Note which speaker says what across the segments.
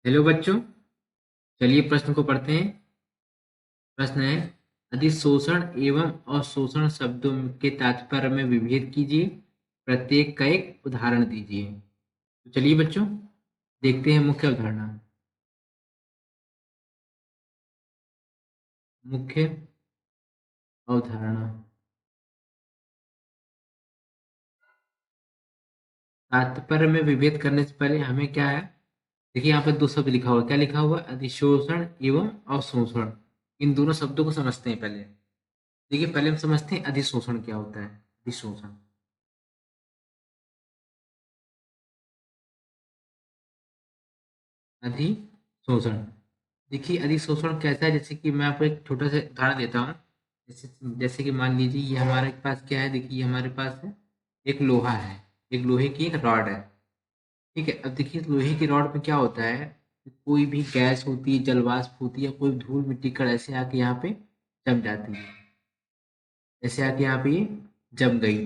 Speaker 1: Hello बच्चों, चलिए प्रश्न को पढ़ते हैं। प्रश्न है, अधिशोषण एवं अवशोषण शब्दों के तात्पर्य में विभेद कीजिए। प्रत्येक का एक उदाहरण दीजिए। तो चलिए बच्चों, देखते हैं मुख्य अवधारणा। मुख्य अवधारणा, तात्पर्य में विभेद करने से पहले हमें क्या है, देखिए यहाँ पर दो शब्द लिखा हुआ है। क्या लिखा हुआ है? अधिशोषण एवं अवशोषण। इन दोनों शब्दों को समझते हैं पहले। देखिए पहले हम समझते हैं अधिशोषण क्या होता है। अधिशोषण, अधिशोषण, देखिए अधिशोषण कैसा है, जैसे कि मैं आपको एक छोटा सा उदाहरण देता हूँ। जैसे जैसे कि मान लीजिए ये हमारे पास क्या है, देखिए ये हमारे पास है एक लोहा है, एक लोहे की एक रॉड है। ठीक है, अब देखिए लोहे की रॉड में क्या होता है कि कोई भी गैस होती है, जलवाष्प होती है, कोई धूल मिट्टी कण ऐसे आके यहाँ पे जम जाती है। ऐसे आके यहाँ पे ये जम गई,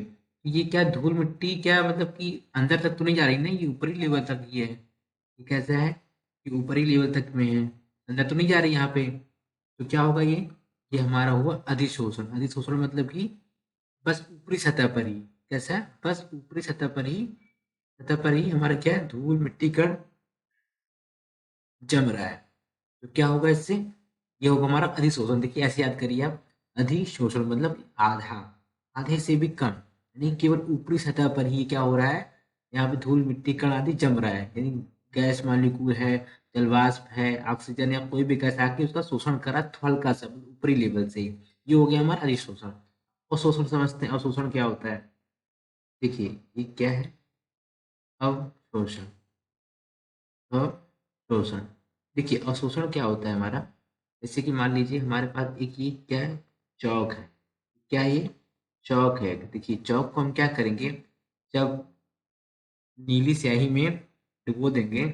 Speaker 1: ये क्या धूल मिट्टी क्या मतलब कि अंदर तक तो नहीं जा रही ना, ये ऊपरी लेवल तक ही है। ये कैसा है कि ऊपरी लेवल तक में है, अंदर तो नहीं जा रही यहाँ पे। तो क्या होगा ये हमारा हुआ अधिशोषण। अधिशोषण मतलब कि बस ऊपरी सतह पर ही, कैसा है, बस ऊपरी सतह पर ही हमारा क्या है, धूल मिट्टी कण जम रहा है। तो क्या होगा इससे, ये होगा हमारा अधिशोषण। देखिए ऐसे याद करिए आप, अधिशोषण मतलब आधा, आधे से भी कम, यानी केवल ऊपरी सतह पर ही क्या हो रहा है, यहाँ पे धूल मिट्टी कण आदि जम रहा है। यानी गैस मॉलिक्यूल है, जलवाष्प है, ऑक्सीजन या कोई भी गैस आके उसका शोषण करा तो हल्का सा ऊपरी लेवल से ही। ये हो गया हमारा अधिशोषण। और शोषण समझते हैं, अवशोषण क्या होता है। देखिए ये क्या है, अवशोषण। अवशोषण, देखिए अवशोषण क्या होता है हमारा, जैसे कि मान लीजिए हमारे पास एक ये क्या है, चौक है। क्या ये चौक है, देखिए चौक को हम क्या करेंगे, जब नीली स्याही में डुबो देंगे,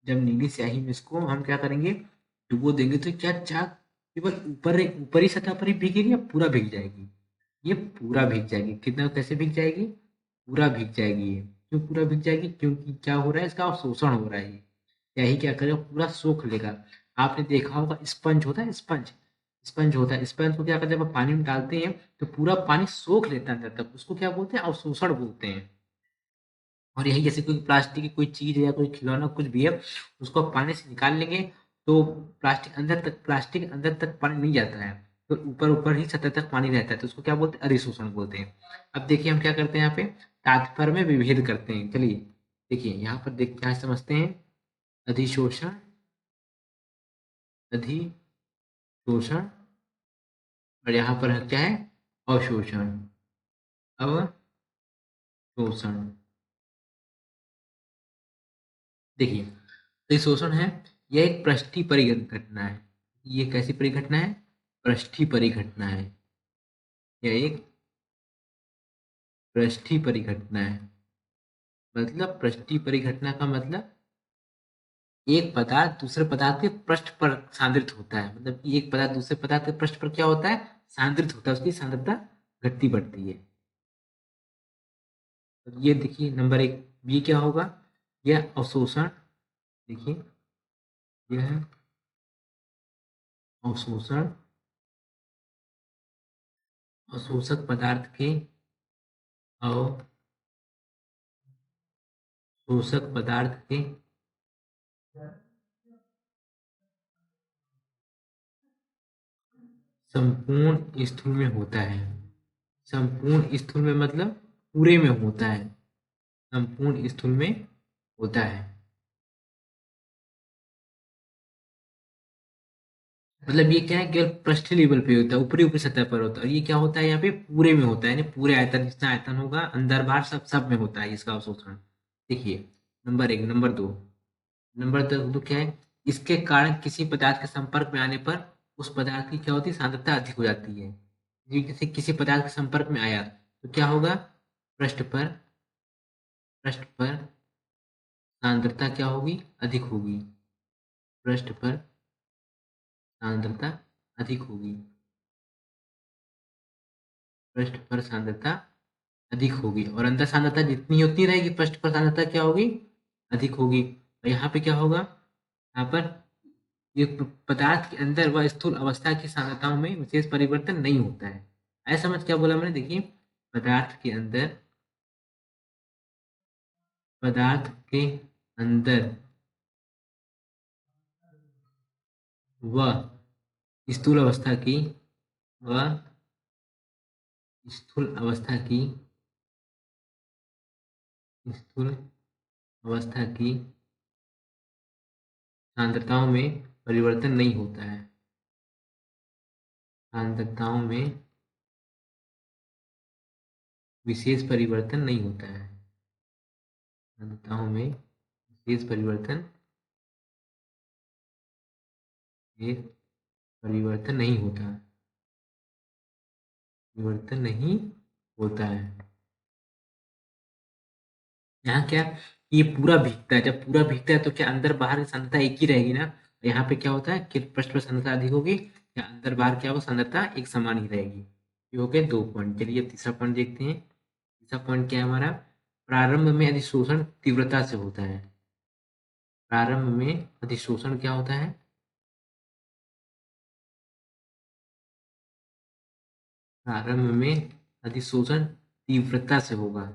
Speaker 1: जब नीली स्याही में इसको हम क्या करेंगे, डुबो देंगे, तो क्या चाक केवल ऊपरी सतह पर ही भीगेगी या पूरा भीग जाएगी? ये पूरा भीग जाएगी। कितना कैसे भीग जाएगी, पूरा भीग जाएगी ये। क्यों पूरा भीग जाएगी, क्योंकि क्या हो रहा है, इसका अवशोषण हो रहा है। ये स्याही क्या करेगा, पूरा सोख लेगा। आपने देखा होगा स्पंज होता है, स्पंज, स्पंज होता है, स्पंज को क्या करते हैं, जब आप पानी में डालते हैं तो पूरा पानी सोख लेता है अंदर तक, उसको क्या बोलते हैं, अवशोषण बोलते हैं। और यही जैसे कोई प्लास्टिक की कोई चीज है या कोई खिलौना कुछ भी है, उसको आप पानी से निकाल लेंगे तो प्लास्टिक अंदर तक पानी नहीं जाता है, तो ऊपर ऊपर ही सतह तक पानी रहता है, तो उसको क्या बोलते हैं, अधिशोषण बोलते हैं। अब देखिए हम क्या करते हैं यहाँ पे, तात्पर्य में विभेद करते हैं। चलिए देखिए यहाँ पर देख क्या समझते हैं, अधिशोषण, अधिशोषण, और यहाँ पर क्या है, अवशोषण, अवशोषण। देखिए अधिशोषण है, यह एक पृष्ठीय परिघटना है। ये कैसी परिघटना है, पृष्ठीय परिघटना है। यह एक पृष्ठीय परिघटना है। मतलब पृष्ठीय परिघटना का मतलब एक पदार्थ दूसरे पदार्थ के पृष्ठ पर सांद्रित होता है। मतलब कि एक पदार्थ दूसरे पदार्थ के पृष्ठ पर क्या होता है, सांद्रित होता है, उसकी सांद्रता घटती बढ़ती है। तो ये देखिए नंबर एक, ये क्या होगा, यह अवशोषण। देखिए यह अवशोषण, अवशोषक पदार्थ के अवशोषक पदार्थ के संपूर्ण स्थूल में होता है। संपूर्ण स्थूल में मतलब पूरे में होता है, संपूर्ण स्थूल में होता है। मतलब ये क्या है, केवल पृष्ठीय लेवल पे होता है, ऊपरी ऊपरी सतह पर होता है। और ये क्या होता है, यहाँ पे पूरे में होता है, यानी पूरे आयतन, जितना आयतन होगा अंदर बाहर सब में होता है इसका अवशोषण। देखिए नंबर एक, नंबर दो क्या है, इसके कारण किसी पदार्थ के संपर्क में आने पर उस पदार्थ की क्या होती है, सांद्रता अधिक हो जाती है। ये किसी किसी पदार्थ के संपर्क में आया तो क्या होगा, पृष्ठ पर पृष्ठ पर सांद्रता क्या होगी, अधिक होगी। पृष्ठ पर सांद्रता अधिक होगी, पृष्ठ पर सांद्रता अधिक होगी, और अंदर सांद्रता जितनी उतनी रहेगी, पृष्ठ पर सांद्रता क्या होगी, अधिक होगी। और यहाँ पे क्या होगा, यहाँ पर ये पदार्थ के अंदर व स्थूल अवस्था की सांद्रताओं में विशेष परिवर्तन नहीं होता है। ऐसा समझ क्या बोला मैंने, देखिए पदार्थ के अंदर, पदार्थ के अंदर व स्थूल अवस्था की, व स्थूल अवस्था की, स्थूल अवस्था की सांद्रताओं में परिवर्तन नहीं होता है। सांद्रताओं में विशेष परिवर्तन नहीं होता है। सांद्रताओं में विशेष परिवर्तन, ये परिवर्तन नहीं होता, परिवर्तन नहीं होता है। यहाँ क्या, ये पूरा भीगता है, जब पूरा भीगता है तो क्या अंदर बाहर की सांद्रता एक ही रहेगी ना। यहाँ पे क्या होता है कि पृष्ठ पर सांद्रता अधिक होगी, या अंदर बाहर क्या होगा, सांद्रता एक समान ही रहेगी। ये हो गए 2 पॉइंट। चलिए अब तीसरा पॉइंट देखते हैं। तीसरा पॉइंट क्या है हमारा, प्रारंभ में अधिशोषण तीव्रता से होता है। प्रारंभ में अधिशोषण क्या होता है, प्रारंभ में अधिशोषण तीव्रता से होगा,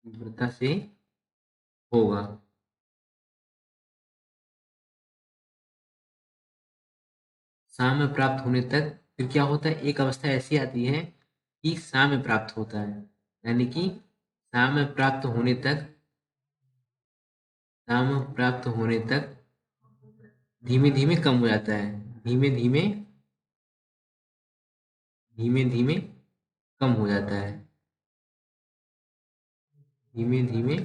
Speaker 1: तीव्रता से होगा। साम्य प्राप्त होने तक फिर क्या होता है, एक अवस्था ऐसी आती है कि साम्य प्राप्त होता है, यानी कि साम्य प्राप्त होने तक, साम्य प्राप्त होने तक धीमे धीमे कम हो जाता है, धीमे धीमे, धीमे धीमे कम हो जाता है, धीमे धीमे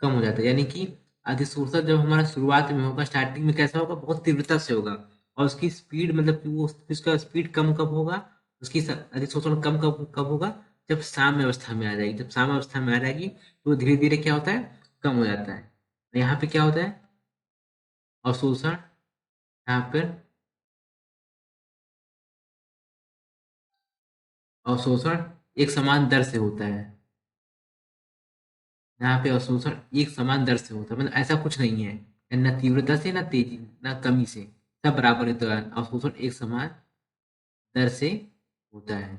Speaker 1: कम हो जाता है। यानी कि अधिशोषण जब हमारा शुरुआत में होगा, स्टार्टिंग में कैसा होगा, बहुत तीव्रता से होगा, और उसकी स्पीड मतलब कि वो उसका स्पीड कम कब होगा, उसकी अधिशोषण कम कब कब होगा, जब साम्य अवस्था में आ जाएगी। जब साम्य अवस्था में आ जाएगी तो धीरे धीरे क्या होता है, कम हो जाता है। यहाँ पे क्या होता है, अवशोषण, यहाँ पर अवशोषण एक समान दर से होता है। यहाँ पे अवशोषण एक समान दर से होता है, मतलब ऐसा कुछ नहीं है, न तीव्रता से, न तेजी, न कमी से, सब बराबर है। तो अवशोषण एक समान दर से होता है।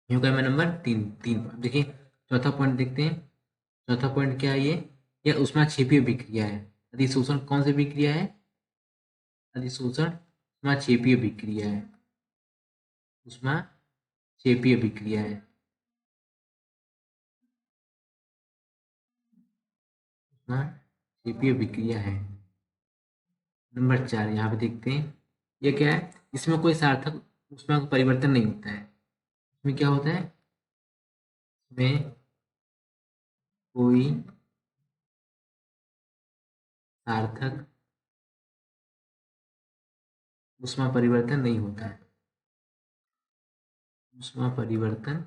Speaker 1: ये हो गया मैं नंबर 3। अब देखिए चौथा पॉइंट देखते हैं। चौथा पॉइंट क्या है, ये ऊष्माक्षेपीय विक्रिया है। अधिशोषण कौन सी विक्रिया है, अधिशोषण ऊष्माक्षेपीय विक्रिया है, ऊष्माक्षेपीय विक्रिया है, ऊष्माक्षेपीय विक्रिया है। नंबर 4 यहाँ पे देखते हैं, ये क्या है, इसमें कोई सार्थक ऊष्मा का परिवर्तन नहीं होता है। इसमें क्या होता है, इसमें कोई सार्थक ऊष्मा परिवर्तन नहीं होता है, ऊष्मा परिवर्तन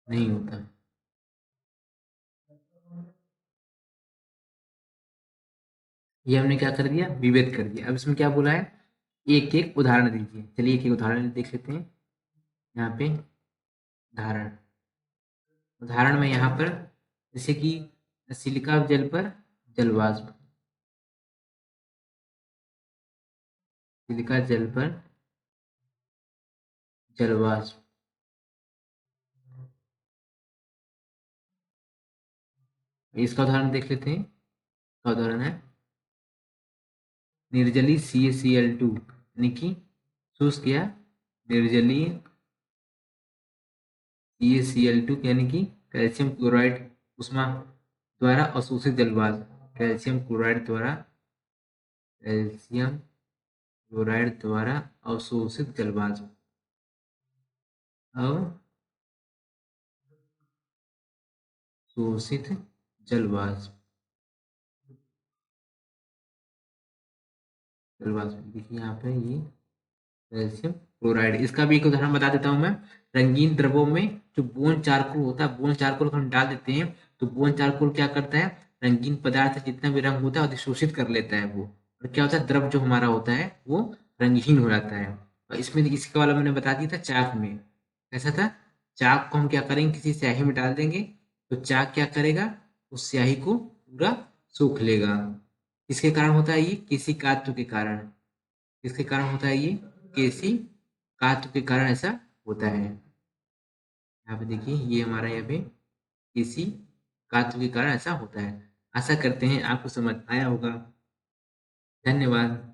Speaker 1: नहीं होता है। ये हमने क्या कर दिया, विभेद कर दिया। अब इसमें क्या बोला है, एक एक उदाहरण दीजिए। चलिए एक एक उदाहरण देख लेते हैं। यहाँ पे उदाहरण, उदाहरण में यहाँ पर जैसे कि सिलिका जल पर जल वाष्प, सिलिका जल पर जल वाष्प, इसका उदाहरण देख लेते हैं। इसका उदाहरण है निर्जली CaCl2, यानी कि शुष्क या निर्जलीय CaCl2, यानी कि कैल्शियम क्लोराइड उष्मा द्वारा अवशोषित जल वाष्प, कैल्शियम क्लोराइड द्वारा, कैल्शियम क्लोराइड द्वारा अवशोषित जल वाष्प, अवशोषित जल वाष्प, जल वाष्प देखिए यहाँ पे ये कैल्शियम क्लोराइड। इसका भी एक उदाहरण बता देता हूँ मैं। रंगीन द्रवों में जो बोन चारकोल होता है, बोन चारकोल को हम डाल देते हैं तो बोन चारकोल क्या करता है, रंगीन पदार्थ जितना भी रंग होता है अधिशोषित कर लेता है वो, और क्या होता है, द्रव जो हमारा होता है वो रंगहीन हो जाता है। और इसमें इसके वाला मैंने बता दिया था चाक में, कैसा था? चाक को हम क्या करेंगे, किसी स्याही में डाल देंगे तो चाक क्या करेगा, उस स्याही को पूरा सोख लेगा। किसके कारण होता है ये? किसी कात्व के कारण। किसके कारण होता है ये? किसी कात्व के कारण ऐसा होता है। यहाँ पे देखिए, ये हमारा यहाँ पे किसी कात्व के कारण ऐसा होता है। आशा करते हैं आपको समझ आया होगा। धन्यवाद।